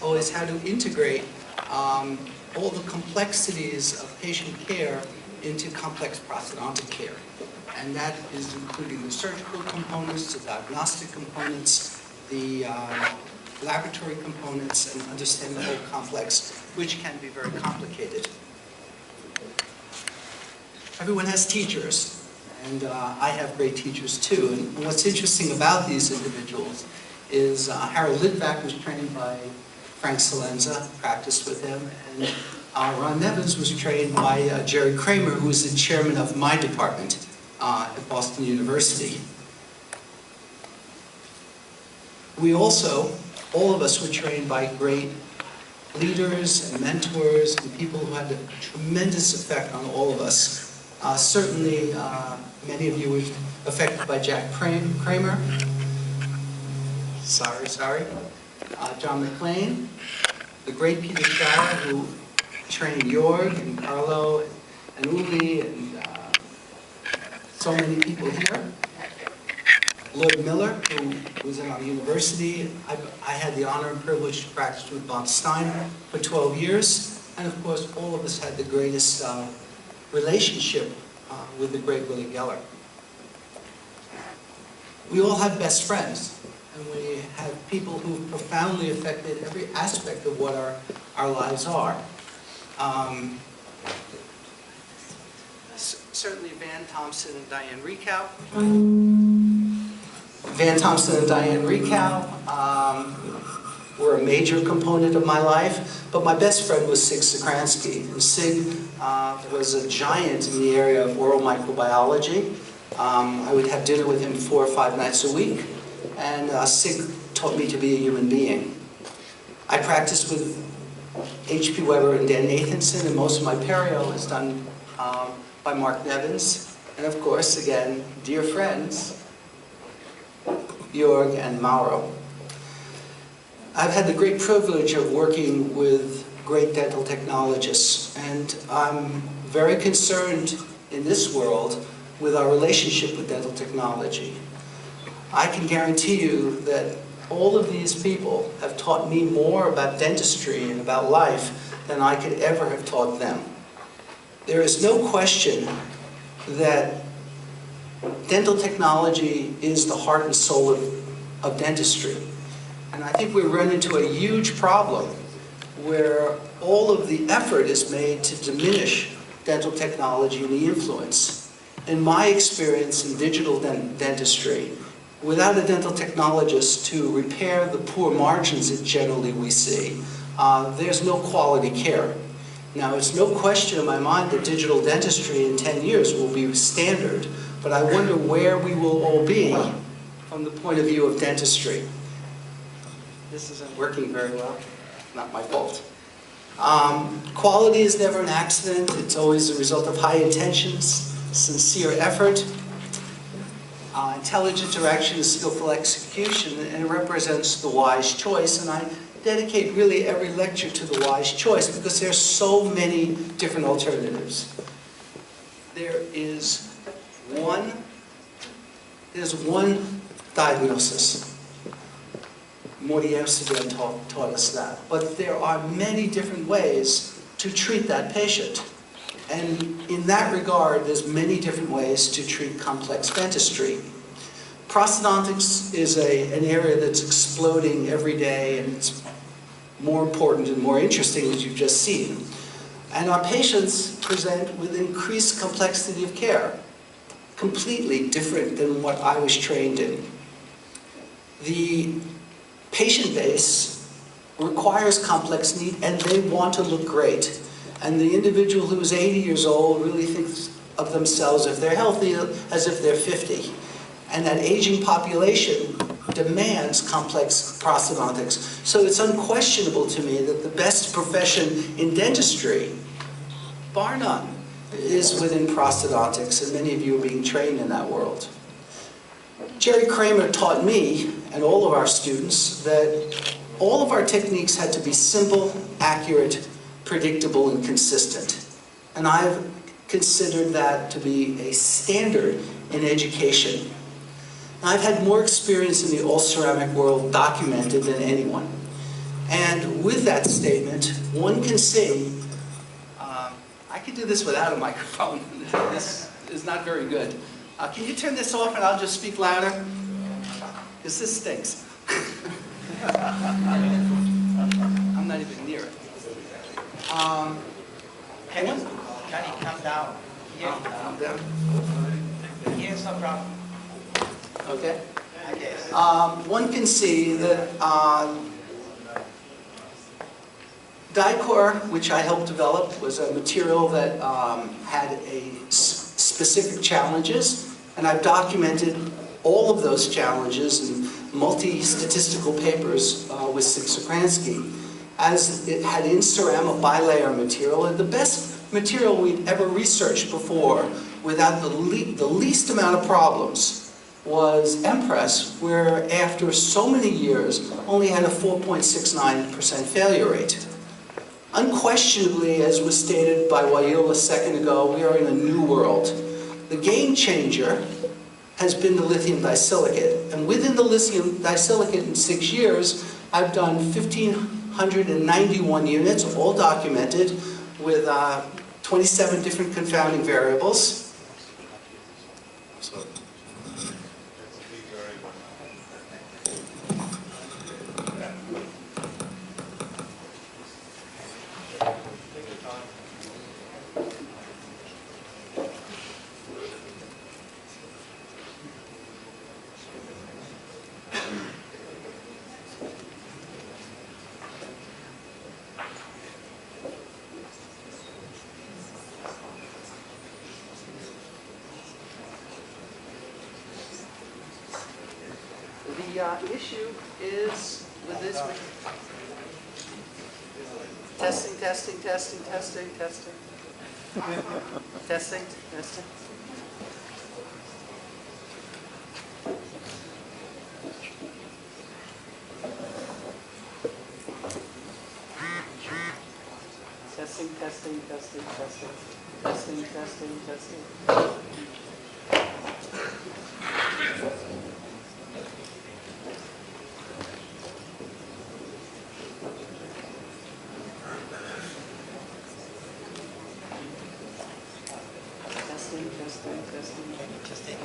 always how to integrate all the complexities of patient care into complex prosthodontic care. And that is including the surgical components, the diagnostic components, the laboratory components, and understanding the whole complex, which can be very complicated. Everyone has teachers, and I have great teachers too. And what's interesting about these individuals is Harold Litvak was trained by Frank Salenza, practiced with him, and Ron Nevins was trained by Jerry Kramer, who was the chairman of my department at Boston University. We also, all of us were trained by great leaders and mentors and people who had a tremendous effect on all of us. Certainly, many of you were affected by Jack Kramer. Sorry. John McLean, the great Peter Schauer, who trained Jorg and Carlo and Uli and so many people here. Lloyd Miller, who was in our university. I had the honor and privilege to practice with Bob Stein for 12 years. And of course, all of us had the greatest relationship with the great Willie Geller. We all have best friends. And we have people who have profoundly affected every aspect of what our lives are. Certainly Van Thompson and Diane Rekow. Van Thompson and Diane Rekow were a major component of my life, but my best friend was Sig Sokransky. And Sig was a giant in the area of oral microbiology. I would have dinner with him 4 or 5 nights a week. And Sig taught me to be a human being. I practiced with H.P. Weber and Dan Nathanson, and most of my perio is done by Mark Nevins. And of course, again, dear friends, Jorg and Mauro. I've had the great privilege of working with great dental technologists, and I'm very concerned in this world with our relationship with dental technology. I can guarantee you that all of these people have taught me more about dentistry and about life than I could ever have taught them. There is no question that dental technology is the heart and soul of dentistry. And I think we run into a huge problem where all of the effort is made to diminish dental technology and the influence. In my experience in digital dentistry, without a dental technologist to repair the poor margins that generally we see, there's no quality care. Now, it's no question in my mind that digital dentistry in 10 years will be standard, but I wonder where we will all be from the point of view of dentistry. This isn't working very well. Not my fault. Quality is never an accident. It's always the result of high intentions, sincere effort. Intelligent direction is skillful execution, and it represents the wise choice. And I dedicate really every lecture to the wise choice because there are so many different alternatives. There's one diagnosis. Morty Amsterdam taught us that. But there are many different ways to treat that patient. And in that regard, there's many different ways to treat complex dentistry. Prosthodontics is an area that's exploding every day, and it's more important and more interesting, as you've just seen. And our patients present with increased complexity of care, completely different than what I was trained in. The patient base requires complex need, and they want to look great. And the individual who is 80 years old really thinks of themselves, if they're healthy, as if they're 50. And that aging population demands complex prosthodontics. So it's unquestionable to me that the best profession in dentistry, bar none, is within prosthodontics, and many of you are being trained in that world. Jerry Kramer taught me, and all of our students, that all of our techniques had to be simple, accurate, predictable, and consistent. And I've considered that to be a standard in education. I've had more experience in the all-ceramic world documented than anyone. And with that statement, one can see, I can do this without a microphone. This is not very good. Can you turn this off and I'll just speak louder? Because this stinks. I'm not even near it. Can you come down? Here. Calm down. Here's no problem. Okay. I guess. One can see that Dicor, which I helped develop, was a material that had specific challenges, and I've documented all of those challenges in multi-statistical papers with Sokransky, as it had in ceram a bilayer material, and the best material we'd ever researched before without the least amount of problems was M4H, where after so many years only had a 4.69% failure rate. Unquestionably, as was stated by Wael a second ago, we are in a new world. The game changer has been the lithium disilicate, and within the lithium disilicate in 6 years, I've done 1,591 units, all documented, with 27 different confounding variables. The issue is with this. Testing. Testing. Testing. Testing. Testing. Just take it.